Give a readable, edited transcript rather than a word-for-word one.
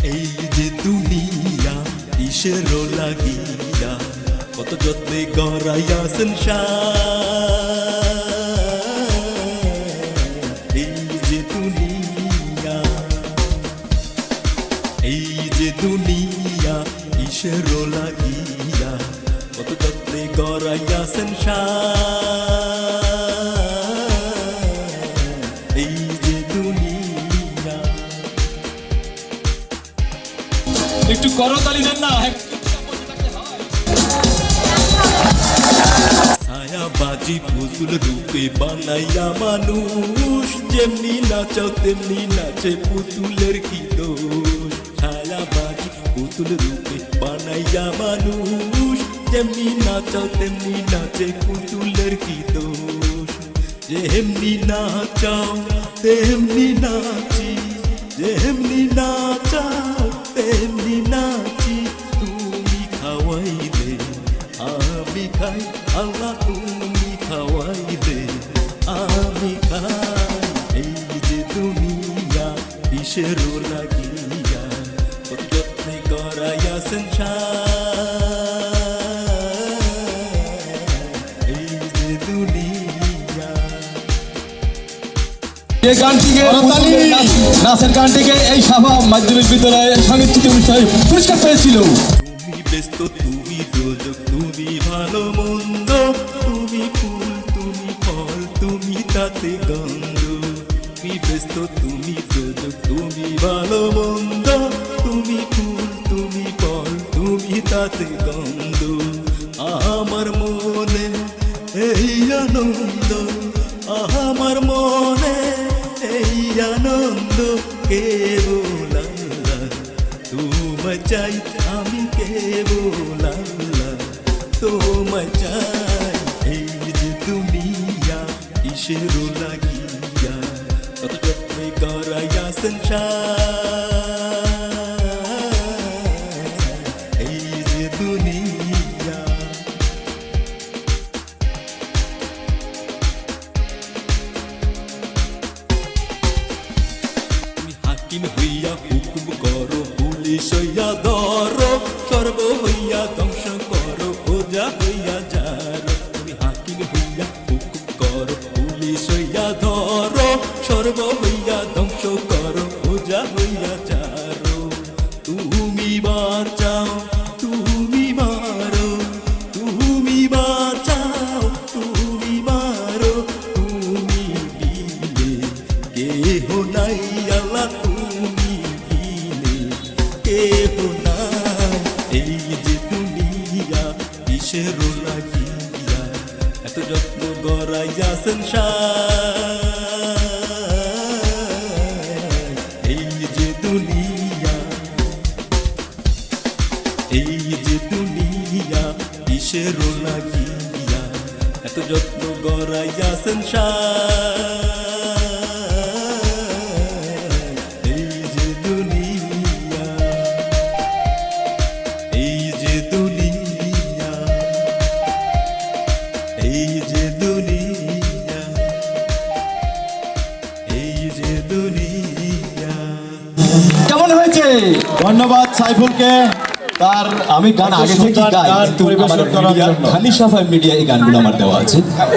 এই যে দুনিয়া কিসের লাগিয়া কত যত্নে গড়াইয়া সংসার। এই যে দুনিয়া, এই যে দুনিয়া কিসের লাগিয়া কত যত্নে গড়াইয়া সংসার। এই যে দুনিয়া। একটু করতালি দেন না। ছায়াবাজি পুতুল রূপে বানাইয়া মানুষ, যেমনি নাচাও তেমনি নাচে পুতুলের কি দোষ। ছায়াবাজি পুতুল রূপে বানাইয়া মানুষ, যেমনি নাচাও তেমনি নাচে পুতুলের কি দোষ। যেমনি নাচাও তেমনি নাচি, যেমনি নাচাও তেমনি নাচি। তুমি খাওয়াইলে আমি খাই, আল্লাহ তুমি খাওয়াইলে আমি খাই। এই যে দুনিয়া কিসের লাগিয়া কত যত্নে গড়াইয়া সংসার। এই যে দুনিয়া। এই গানটিকে নাচের গানটিকে এই সাভা মাধ্যমিক বিদ্যালয়ের সাংস্কৃতিক অনুষ্ঠানে পুরস্কার পেয়েছিল। তুমি ব্যস্ত, তুমি দোজক, তুমি ভালো মন্দ, তুমি ফুল, তুমি ফল, তুমি তাতে গন্ধ। তুমি ব্যস্ত, তুমি দোজক, তুমি ভালো মন্দ, তুমি ফুল, তুমি ফল, তুমি তাতে গন্ধ। আমার মনে এই আনন্দ, আমার মনে এই আনন্দ কেবল আল্লাহ তোমায় চাই, আমি কেবল আল্লাহ তোমায় চাই। এই যে দুনিয়া কিসের লাগিয়া কত যত্নে গড়াইয়া সংসার। এই যে দুনিয়া। হাকিম হইয়া হুকুম করো, পুলিশ হইয়া ধরো, সর্ব হইয়া ধ্বংস করো, ওজা হইয়া যারো। তুমি হাকিম হইয়া হুকুম করো, পুলিশ হইয়া ধরো, সর্ব হইয়া ধ্বংস করো, ওজা হইয়া যারো। তুমি বাঁচাও, তুমি মারো, তুমি বাঁচাও, তুমি মারো, তুমি দিলে কেহ নাই আল্লাহ, তুমি দিলে কেহ নাই। এই যে দুনিয়া কিসের লাগিয়া এত যত্ন গড়াইয়া সংসার। এই যে দুনিয়া, এই যে দুনিয়া কিসের লাগিয়া এত যত্ন গড়াইয়া সংসার। এই যে দুনিয়া, এই যে দুনিয়া, এই যে দুনিয়া, এই যে দুনিয়া। কেমন হয়েছে? ধন্যবাদ সাইফুলকে। তার আমি গান আগে থেকে গাই, গান পরিবেশন করার জন্য। খালি সাফাই মিডিয়া এই গানগুলো আমার দেওয়া আছে।